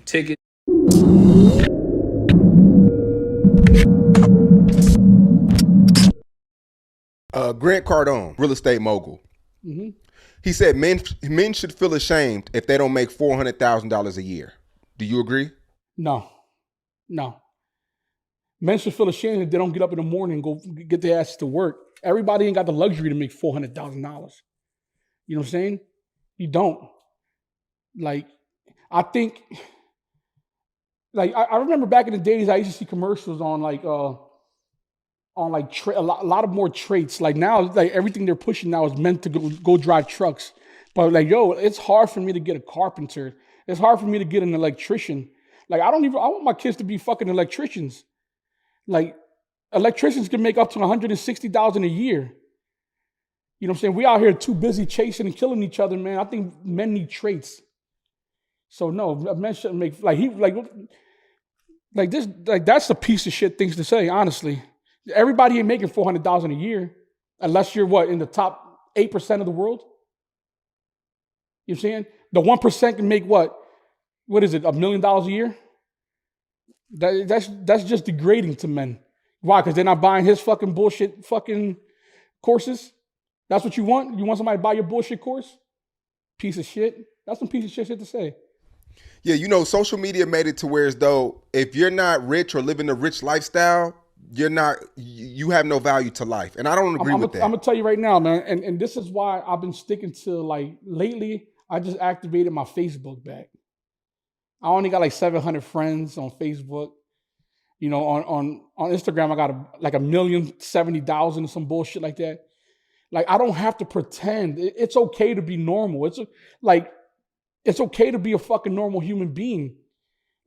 tickets. Grant Cardone, real estate mogul. Mm-hmm. He said men should feel ashamed if they don't make $400,000 a year. Do you agree? No, no. Men should feel ashamed if they don't get up in the morning and go get their asses to work. Everybody ain't got the luxury to make $400,000. You know what I'm saying? You don't. Like, I think, like, I remember back in the days, I used to see commercials on a lot of more traits. Like now, like everything they're pushing now is meant to go drive trucks. But like, yo, it's hard for me to get a carpenter. It's hard for me to get an electrician. Like, I want my kids to be fucking electricians. Like, electricians can make up to $160,000 a year. You know what I'm saying? We out here too busy chasing and killing each other, man. I think men need traits. So no, men shouldn't make that's a piece of shit things to say, honestly. Everybody ain't making $400,000 a year, unless you're in the top 8% of the world. You know what I'm saying? The 1% can make what? What is it? $1 million a year? That's just degrading to men. Why? Because they're not buying his fucking bullshit fucking courses. That's what you want? You want somebody to buy your bullshit course? Piece of shit. That's some piece of shit to say. Yeah, social media made it to where as though if you're not rich or living a rich lifestyle, you have no value to life. And I don't agree with that. I'm gonna tell you right now, man, and this is why I've been sticking to, like, lately, I just activated my Facebook back. I only got like 700 friends on Facebook. You know, on Instagram, I got like 1,070,000 or some bullshit like that. Like, I don't have to pretend. It's okay to be normal. It's okay to be a fucking normal human being.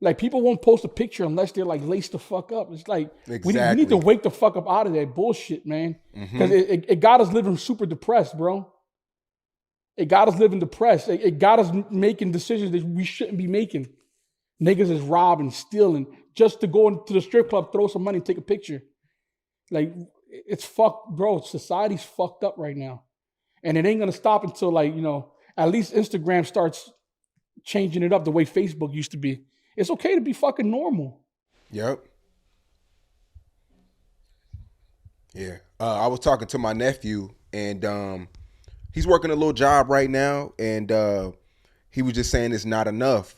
Like, people won't post a picture unless they're like laced the fuck up. It's like, we need to wake the fuck up out of that bullshit, man. Because it got us living super depressed, bro. It got us living depressed. It got us making decisions that we shouldn't be making. Niggas is robbing, stealing, just to go into the strip club, throw some money, and take a picture. Like, it's fucked, bro. Society's fucked up right now. And it ain't gonna stop until, like, at least Instagram starts changing it up the way Facebook used to be. It's okay to be fucking normal. Yep. Yeah. I was talking to my nephew, and he's working a little job right now, and he was just saying it's not enough.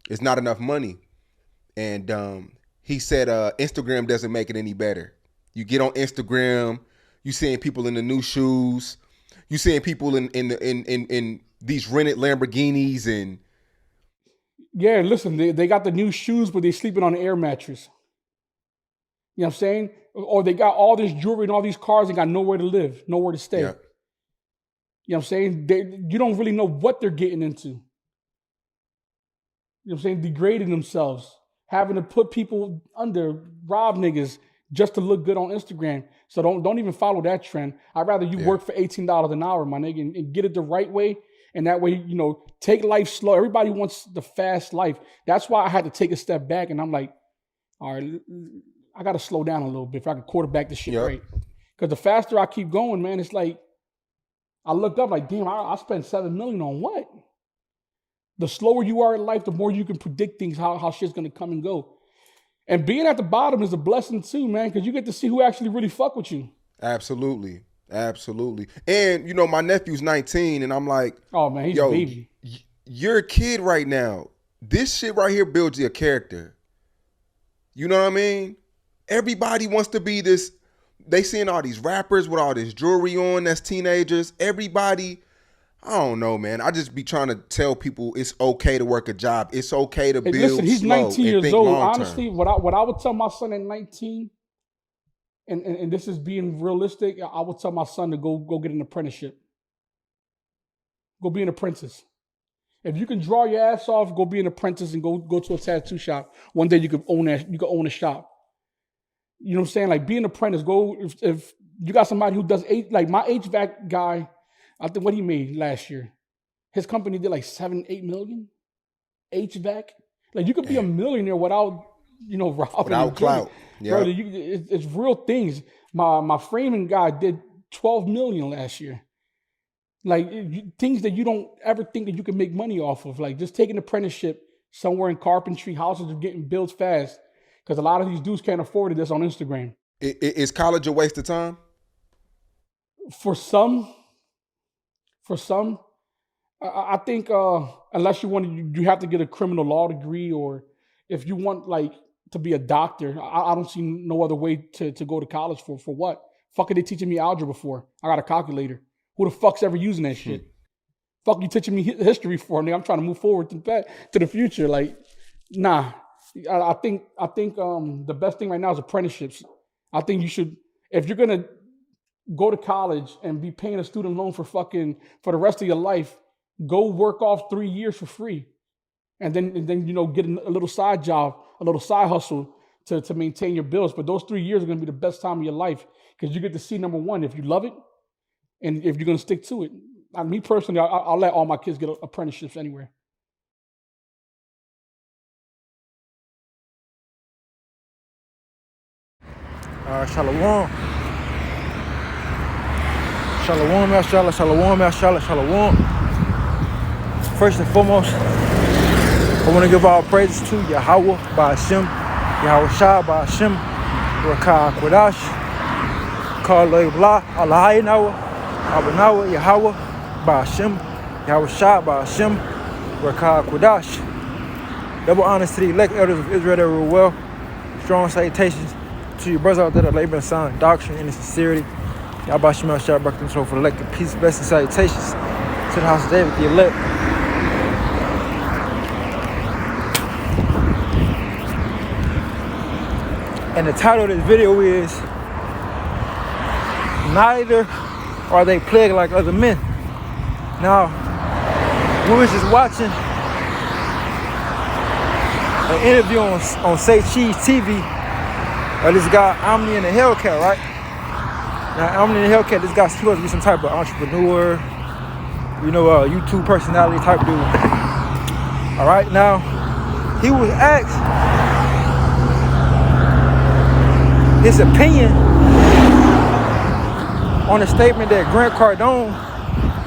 It's not enough money. And he said Instagram doesn't make it any better. You get on Instagram, you seeing people in the new shoes, you seeing people in these rented Lamborghinis, and yeah, listen, they got the new shoes, but they sleeping on an air mattress. You know what I'm saying? Or they got all this jewelry and all these cars and got nowhere to live, nowhere to stay. Yeah. You know what I'm saying? You don't really know what they're getting into. You know what I'm saying? Degrading themselves, having to put people under, rob niggas just to look good on Instagram. So don't even follow that trend. I'd rather you work for $18 an hour, my nigga, and get it the right way. And that way, take life slow. Everybody wants the fast life. That's why I had to take a step back, and I'm like, all right, I got to slow down a little bit if I can quarterback this shit right. Because the faster I keep going, man, it's like, I looked up like, damn, I spent $7 million on what? The slower you are in life, the more you can predict things, how shit's going to come and go. And being at the bottom is a blessing too, man, because you get to see who actually really fuck with you. Absolutely. Absolutely. And, my nephew's 19, and I'm like, oh, man, he's a baby. You're a kid right now. This shit right here builds your character. You know what I mean? Everybody wants to be this. They seeing all these rappers with all this jewelry on that's teenagers. Everybody, I don't know, man. I just be trying to tell people it's okay to work a job. It's okay to build listen, he's slow 19 years old. Honestly, term. what I would tell my son at 19, and this is being realistic, I would tell my son to go get an apprenticeship. Go be an apprentice. If you can draw your ass off, go be an apprentice and go to a tattoo shop. One day you could own a shop. You know what I'm saying? Like, be an apprentice. Go if you got somebody who does like my HVAC guy. I think what he made last year, his company did like 7-8 million HVAC. Like, you could be a millionaire without robbing. Without clout. Yeah, bro, it's real things. My framing guy did 12 million last year. Like, things that you don't ever think that you can make money off of. Like, just take an apprenticeship, somewhere in carpentry. Houses are getting built fast because a lot of these dudes can't afford it. That's on Instagram. Is college a waste of time? For some, I think unless you want you have to get a criminal law degree, or if you want like to be a doctor, I don't see no other way to go to college for what? Fuck are they teaching me algebra for? I got a calculator. Who the fuck's ever using that shit? Fuck you teaching me history for? Nigga, I'm trying to move forward to the future. Like, nah. I think the best thing right now is apprenticeships. I think you should, if you're gonna go to college and be paying a student loan for the rest of your life, go work off 3 years for free, and then get a little side job, a little side hustle to maintain your bills. But those 3 years are gonna be the best time of your life because you get to see, number one, if you love it and if you're gonna stick to it. Me personally, I'll let all my kids get apprenticeships anywhere. Shalom. Shalom, Mashallah, Shalom, Mashallah, Shalom. First and foremost, I want to give all praises to Yahweh, Ba'ashem, Yahweh Shah, Ba'ashem, Rakah Quadash, Karlay Blah, Allah Nawa, Abanawa, Yahweh, Ba'ashem, Yahweh Shah, Ba'ashem, Rakah Quadash. Double honors to the elect elders of Israel that rule well. Strong salutations to your brothers out there that labor in sound doctrine and in sincerity. Yahweh Shema Shah, Barakam Soul for the elect, peace, blessings, salutations to the house of David, the elect. And the title of this video is Neither Are They Plagued Like Other Men. Now, we was just watching an interview on Say Cheese TV of this guy, Omni and the Hellcat, right? Now, Omni and the Hellcat, this guy's supposed to be some type of entrepreneur, YouTube personality type dude. All right, now, he was asked his opinion on a statement that Grant Cardone.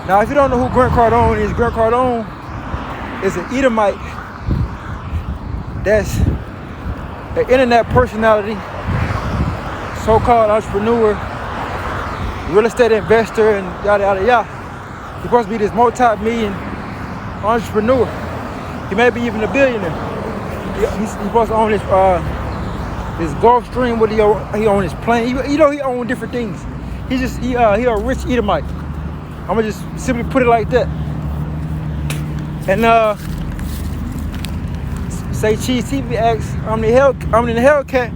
Now, if you don't know who Grant Cardone is an Edomite that's an internet personality, so-called entrepreneur, real estate investor, and yada yada yada. He's supposed to be this multi-million entrepreneur. He may be even a billionaire. He's supposed to own this Gulfstream. What he own his plane. He own different things. He a rich Edomite. I'm gonna just simply put it like that. And Say Cheese TV asks, I'm in the Hellcat.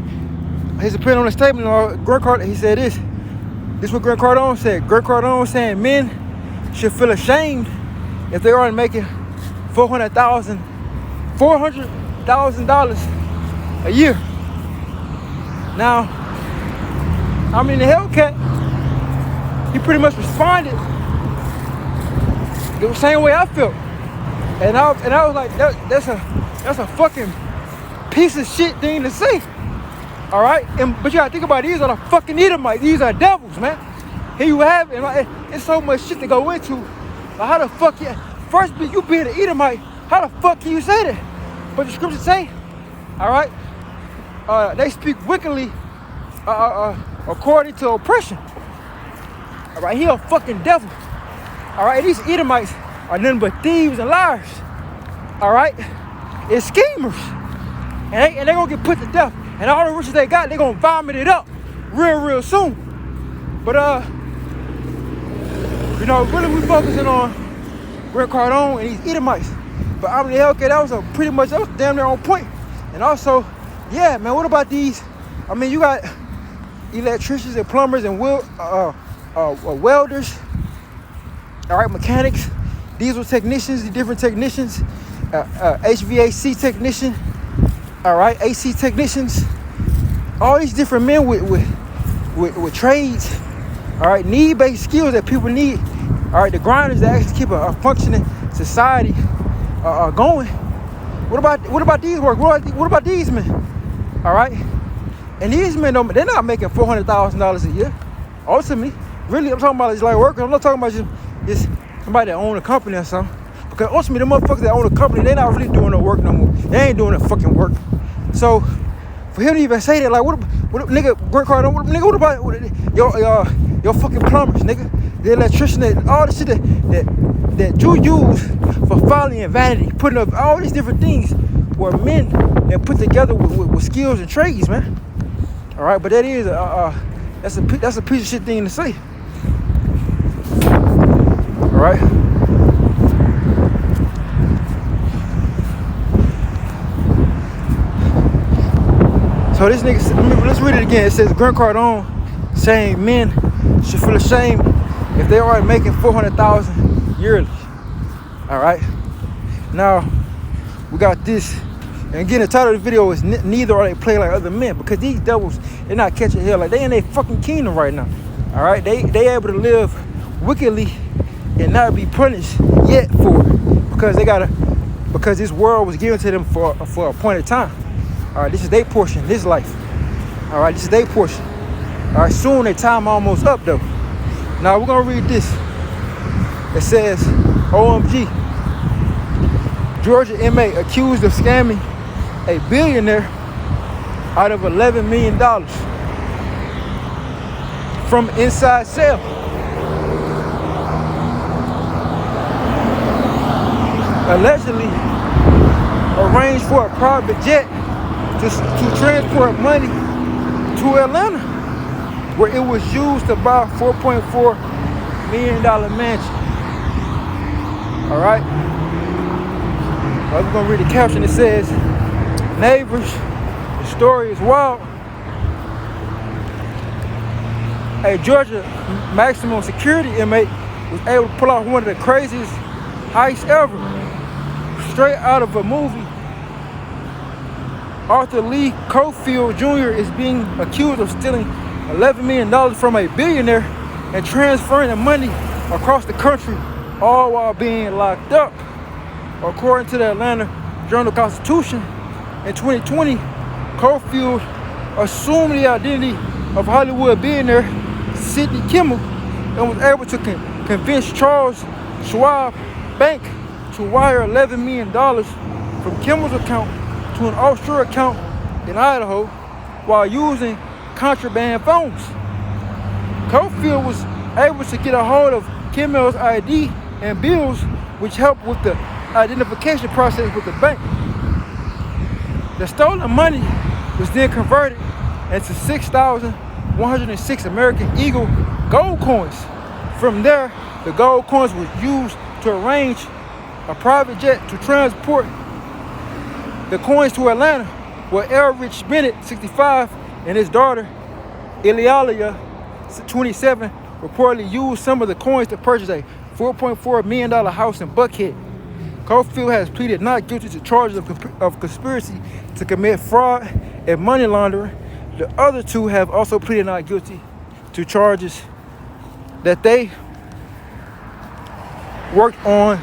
His opinion on the statement of Grant Cardone. He said this. This is what Grant Cardone said. Grant Cardone saying men should feel ashamed if they aren't making $400,000 a year. Now, I'm in the Hellcat. He pretty much responded the same way I felt, and I was like, that's a fucking piece of shit thing to say. All right, but you gotta think about it, these are the fucking Edomites. These are devils, man. Here you have it. Like, it's so much shit to go into. Like, how the fuck you being an Edomite? How the fuck can you say that? But the scriptures say, all right, they speak wickedly according to oppression. All right, he a fucking devil. All right, these Edomites are nothing but thieves and liars. All right, it's schemers, and they gonna get put to death. And all the riches they got, they gonna vomit it up real soon. But really we focusing on Grant Cardone and these Edomites. But I'm in the Hellcat, that was damn near on point. And also, yeah, man, what about these? I mean, you got electricians and plumbers and welders, all right, mechanics, diesel technicians, the different technicians, HVAC technician, all right, AC technicians, all these different men with trades, all right, need-based skills that people need, all right, the grinders that actually keep a functioning society going. What about these workers? What about these men? All right, and these men, they're not making $400,000 a year. Ultimately, really, I'm talking about just like workers. I'm not talking about just somebody that own a company or something. Because ultimately, the motherfuckers that own the company, they not really doing no work no more. They ain't doing the fucking work. So, for him to even say that, like, what nigga, Grant Cardone, what about your fucking plumbers, nigga? The electrician, all the shit that you use for folly and vanity, putting up all these different things were men that put together with skills and trades, man. All right, but that is that's a piece of shit thing to say. All right. So this nigga, let's read it again. It says Grant Cardone saying men should feel ashamed if they are making $400,000 yearly. All right. Now we got this, and again the title of the video is neither are they play like other men, because these devils, they're not catching hell. Like, they in their fucking kingdom right now. All right. They able to live wickedly and not be punished yet for it, because this world was given to them for a appointed time. All right, this is their portion, this life. All right, this is their portion. All right, soon their time almost up though. Now we're gonna read this. It says, OMG, Georgia inmate accused of scamming a billionaire out of $11 million from inside cell. Allegedly arranged for a private jet to transport money to Atlanta, where it was used to buy a $4.4 million mansion. All right. I'm gonna read the caption. It says, "Neighbors, the story is wild. A Georgia maximum security inmate was able to pull off one of the craziest heists ever, straight out of a movie. Arthur Lee Cofield Jr. is being accused of stealing $11 million from a billionaire and transferring the money across the country, all while being locked up. According to the Atlanta Journal-Constitution, in 2020, Cofield assumed the identity of Hollywood billionaire Sidney Kimmel and was able to convince Charles Schwab Bank to wire $11 million from Kimmel's account to an offshore account in Idaho while using contraband phones. Cofield was able to get a hold of Kimmel's ID and bills, which helped with the identification process with the bank. The stolen money was then converted into 6,106 American Eagle gold coins. From there, the gold coins were used to arrange a private jet to transport the coins to Atlanta, where L. Rich Bennett, 65, and his daughter, Elialia, 27, reportedly used some of the coins to purchase a $4.4 million house in Buckhead. Cofield has pleaded not guilty to charges of conspiracy to commit fraud and money laundering. The other two have also pleaded not guilty to charges that they worked on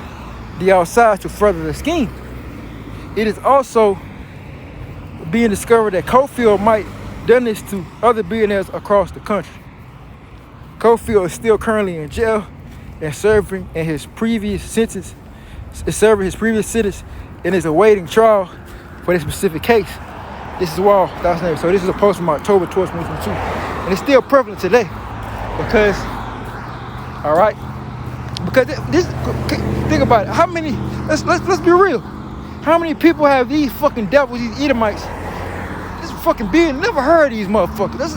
the outside to further the scheme. It is also being discovered that Cofield might have done this to other billionaires across the country. Cofield is still currently in jail and serving his previous sentence and is awaiting trial for this specific case. This is wild. So this is a post from October 12, 2022. And it's still prevalent today because, all right, because this, think about it. How many, let's be real. How many people have these fucking devils, these Edomites, this fucking being, never heard of these motherfuckers.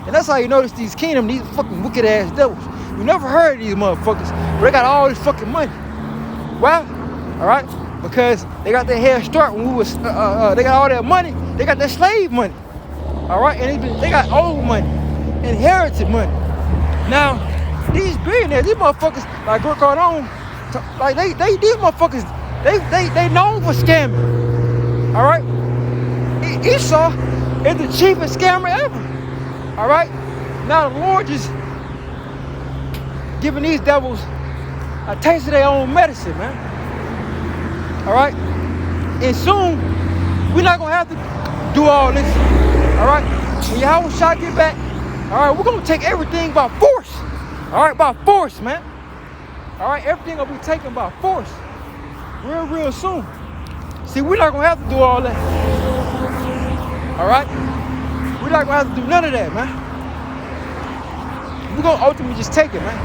And that's how you notice these kingdom, these fucking wicked ass devils. You never heard of these motherfuckers, but they got all this fucking money. Why? All right, because they got their head start when we was, they got all that money. They got that slave money. All right, and they got old money, inherited money. Now, these billionaires, these motherfuckers, like Grant Cardone, like these motherfuckers, they known for scamming. All right, Esau is the cheapest scammer ever. All right, now the Lord just giving these devils a taste of their own medicine, man. All right, and soon we're not gonna have to do all this. All right, when Yahweh Shah get back, all right, we're gonna take everything by force. All right, by force, man. All right, everything will be taken by force. real soon. See, we're not gonna have to do all that. All right? We're not gonna have to do none of that, man. We're gonna ultimately just take it, man.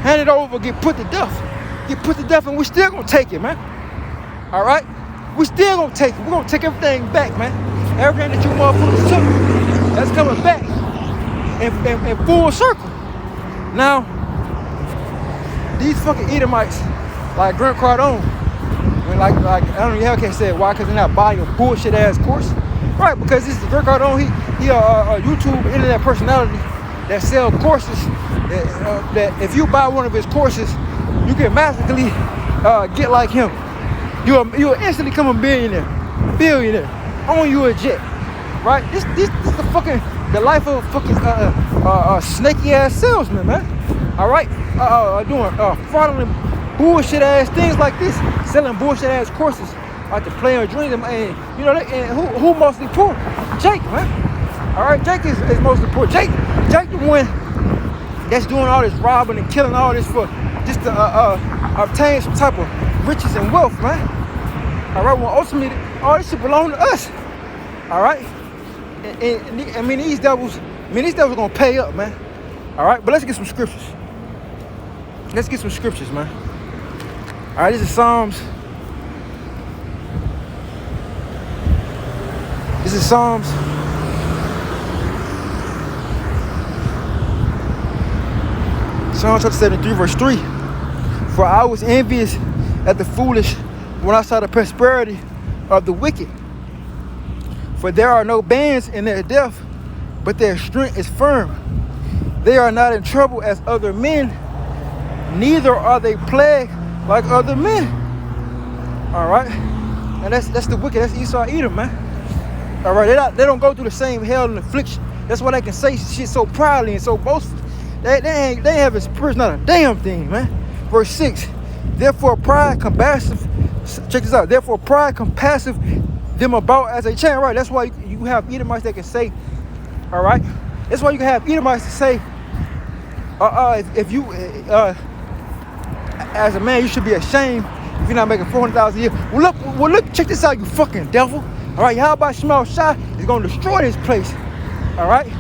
Hand it over, get put to death. Get put to death, and we still gonna take it, man. All right? We still gonna take it. We're gonna take everything back, man. Everything that you motherfuckers took, that's coming back in full circle. Now, these fucking Edomites, like Grant Cardone, when like I don't know, Hellcat said, why? Because they're not buying a bullshit ass course. Right, because this is Grant Cardone, he a YouTube internet personality that sell courses that if you buy one of his courses, you can magically get like him. You'll instantly become a billionaire, own you a jet, right? This is the life of a fucking snaky ass salesman, man. All right, doing fraudulent bullshit ass things like this, selling bullshit ass courses, like to play on dreams, and you know, and who mostly poor? Jake, man. All right, Jake is mostly poor. Jake the one that's doing all this robbing and killing all this for just to obtain some type of riches and wealth, man. All right, well, ultimately, all this shit belong to us. All right, and these devils are gonna pay up, man. All right, but let's get some scriptures. Let's get some scriptures, man. All right, this is Psalms. This is Psalms. Psalms chapter 73, verse 3. For I was envious at the foolish when I saw the prosperity of the wicked. For there are no bands in their death, but their strength is firm. They are not in trouble as other men, neither are they plagued like other men. All right, and that's the wicked. That's Esau, Edom, man. All right, they don't go through the same hell and affliction. That's why they can say shit so proudly and so boastful. They ain't have experience not a damn thing, man. Verse 6. Therefore pride compassive. Check this out. Therefore pride compassive them about as a chain. Right. That's why you have Edomites that can say. All right. That's why you can have Edomites to say. If you as a man, you should be ashamed if you're not making $400,000 a year. Well, look. Check this out, you fucking devil. All right. How about Shmuel Shah is gonna destroy this place? All right.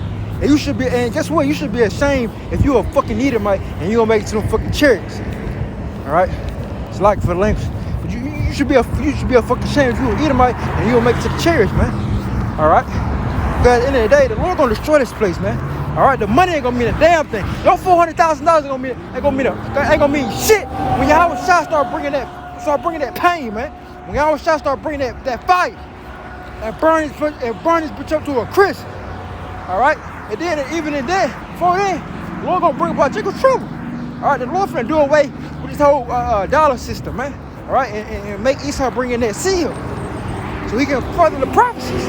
And you should be, and guess what? You should be ashamed if you're a fucking Edomite and you don't make it to them fucking chariots. All right, it's like for the language, but you should be a fucking ashamed if you're an Edomite and you don't make it to the chariots, man. All right, because at the end of the day, the Lord gonna destroy this place, man. All right, the money ain't gonna mean a damn thing. Your $400,000 ain't gonna mean shit when Yahweh Shah start bringing that pain, man. When Yahweh Shah start bringing that fire and burn this bitch up to a crisp. All right. And then, even in there, before then, the Lord gonna bring about Jacob trouble. All right, the Lord finna do away with this whole dollar system, man. All right, and make Esau bring in that seal, so he can further the prophecies.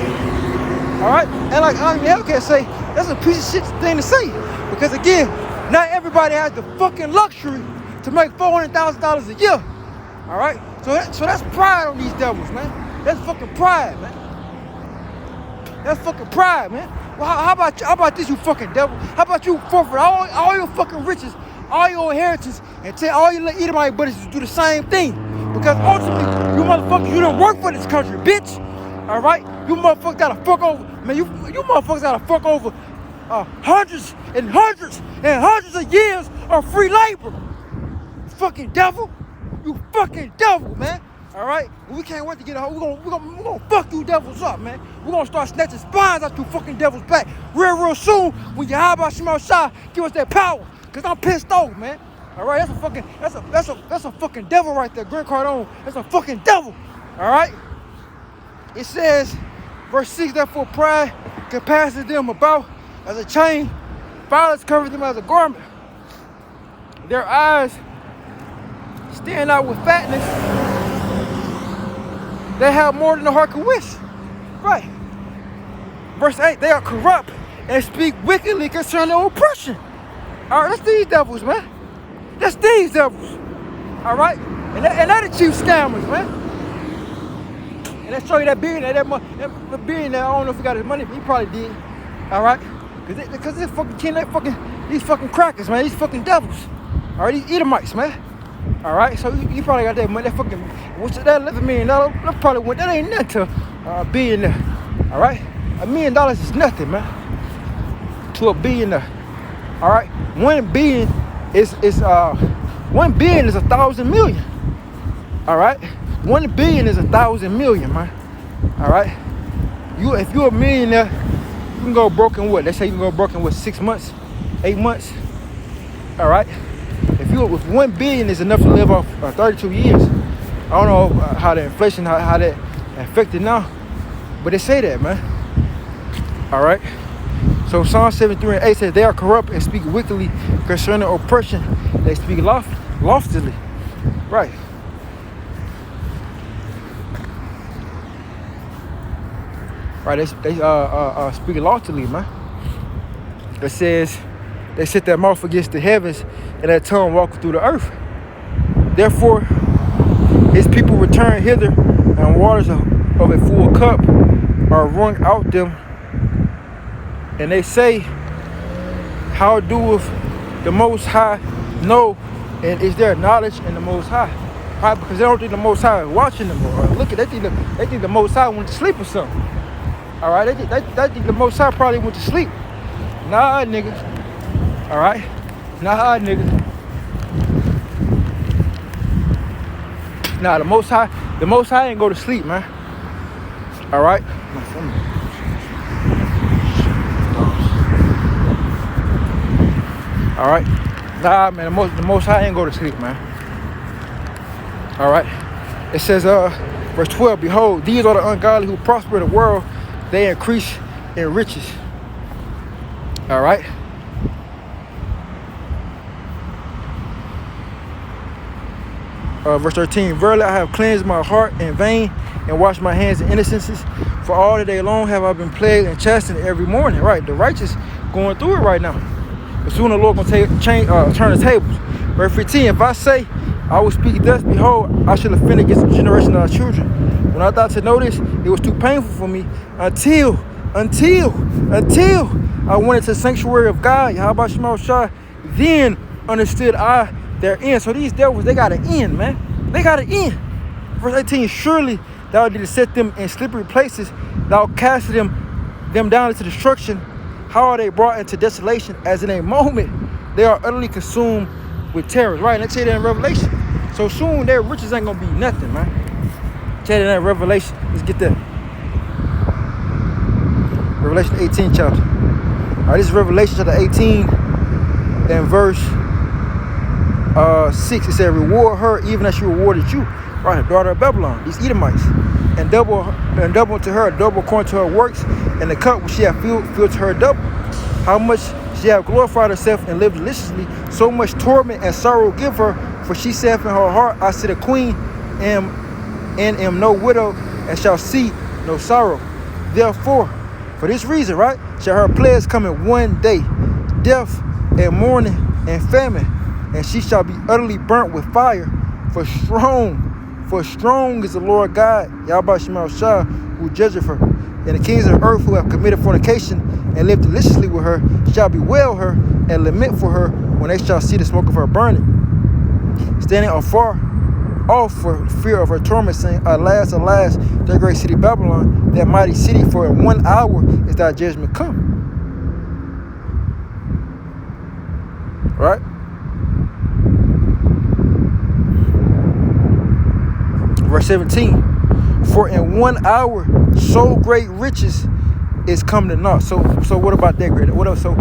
All right, and like Hellcat say, that's a piece of shit thing to say, because again, not everybody has the fucking luxury to make $400,000 a year. All right, so that's pride on these devils, man. That's fucking pride, man. That's fucking pride, man. Well, how about this, you fucking devil? How about you forfeit all your fucking riches, all your inheritance, and tell all your Edomite buddies to do the same thing? Because ultimately, you motherfuckers, you don't work for this country, bitch. All right? You motherfuckers gotta fuck over, man. You motherfuckers gotta fuck over hundreds and hundreds and hundreds of years of free labor. Fucking devil. You fucking devil, man. All right, we can't wait to get a hold. We're gonna fuck you devils up, man. We're gonna start snatching spines out you fucking devils back real soon when Yahweh Shmuel Shah give us that power. Cause I'm pissed off, man. All right, that's a fucking devil right there, Grant Cardone. That's a fucking devil. All right. It says, verse 6. Therefore pride compasses them about as a chain, violence covers them as a garment. Their eyes stand out with fatness. They have more than the heart can wish. Right. Verse 8, they are corrupt and speak wickedly concerning oppression. All right, that's these devils, man. That's these devils. All right? And they're the chief scammers, man. And they show you that billionaire, that billionaire, I don't know if he got his money, but he probably did. All right? Because these fucking crackers, man. These fucking devils. All right, these Edomites, man. All right, so you probably got that money. That fucking what's that $11 million? That probably went. That ain't nothing to a billionaire. All right, $1 million is nothing, man, to a billionaire. All right, 1 billion is 1 billion is 1,000 million. All right, 1 billion is 1,000 million, man. All right, if you're a millionaire, you can go broke in what? Let's say you can go broke in what, 6 months, 8 months. All right, if 1 billion is enough to live off 32 years. I don't know how the inflation, how that affected now, but they say that, man. All right. So Psalm 73:8 says, they are corrupt and speak wickedly concerning oppression. They speak loftily. Right. Right, they speak loftily, man. It says, they set their mouth against the heavens and their tongue walk through the earth. Therefore, his people return hither, and waters of a full cup are wrung out them. And they say, how doeth the Most High know? And is there knowledge in the Most High? Right? Because they don't think the Most High is watching them or looking. They think the Most High went to sleep or something. All right, they think the Most High probably went to sleep. Nah, nigga. All right, nah, nigga. Nah, the Most High ain't go to sleep, man. All right. All right, nah, man. The Most High ain't go to sleep, man. All right. It says, verse 12. Behold, these are the ungodly who prosper in the world; they increase in riches. All right. Verse 13. Verily, I have cleansed my heart in vain and washed my hands in innocences. For all the day long have I been plagued and chastened every morning. Right, the righteous going through it right now. But soon the Lord gonna turn the tables. Verse 15, if I say I will speak thus, behold, I shall offend against the generation of our children. When I thought to know this, it was too painful for me until I went into the sanctuary of God, Yahweh Shema Shai, then understood I their end. So these devils, they got an end, man. They got an end. Verse 18, surely thou didst set them in slippery places, thou castest them down into destruction. How are they brought into desolation? As in a moment, they are utterly consumed with terrors. Right, and they say that in Revelation. So soon their riches ain't gonna be nothing, man. Tell you that in Revelation. Let's get that. Revelation 18 chapter. All right, this is Revelation chapter 18 and verse 6. It said, reward her even as she rewarded you. Right, the daughter of Babylon, these Edomites. And double to her, double according to her works, and the cup which she hath filled to her double. How much she hath glorified herself and lived deliciously, so much torment and sorrow give her. For she saith in her heart, I sit a queen, and am no widow, and shall see no sorrow. Therefore, for this reason, right, shall her plagues come in one day, death and mourning and famine, and she shall be utterly burnt with fire. For strong is the Lord God, Yahweh Shema Shai, who judgeth her. And the kings of the earth who have committed fornication and lived deliciously with her shall bewail her and lament for her when they shall see the smoke of her burning, standing afar off for fear of her torment, saying, alas, alas, that great city Babylon, that mighty city, for in 1 hour is thy judgment come. Right? Verse 17, for in 1 hour so great riches is come to naught. So what about that, Grant? What else? So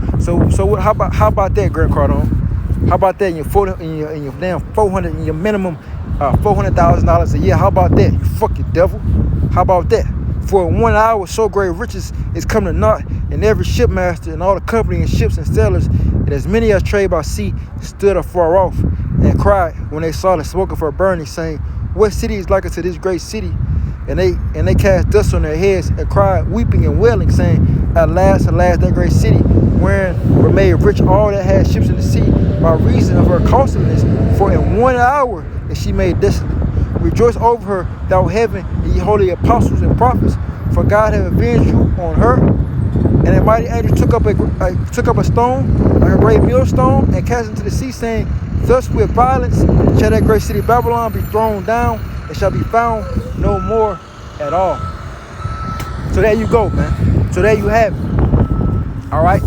what? How about that, Grant Cardone? How about that in your damn 400 in your minimum $400,000 a year? How about that? You fucking devil. How about that? For in 1 hour so great riches is come to naught, and every shipmaster and all the company and ships and sailors, and as many as trade by sea, stood afar off and cried when they saw the smoke of her burning, saying, what city is like unto this great city? And they cast dust on their heads and cried, weeping and wailing, saying, alas, alas, that great city, wherein were made rich all that had ships in the sea, by reason of her costliness. For in 1 hour is she made desolate. Rejoice over her, thou heaven, and ye holy apostles and prophets, for God hath avenged you on her. And a mighty angel took up a stone, like a great millstone, and cast it into the sea, saying, Thus with violence shall that great city Babylon be thrown down, and shall be found no more at all. So there you go, man. So there you have it. All right.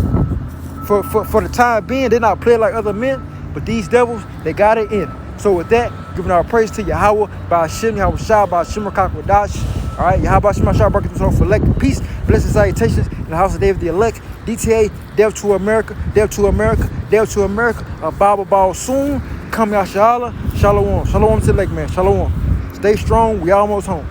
For the time being, they're not playing like other men, but these devils, they got it in. So with that, giving our praise to Yahweh, by Hashem, Yahweh Shah, by Hashem, Wadash. All right, Yahweh Hashem, Shah, Baruch Hu, for elect peace, blessings, salutations in the house of David the elect. DTA, Dev to America, Dev to America, Dev to America. A Bible soon. Come Yashala. Shalom. Shalom to the elect, man. Shalom. Stay strong. We almost home.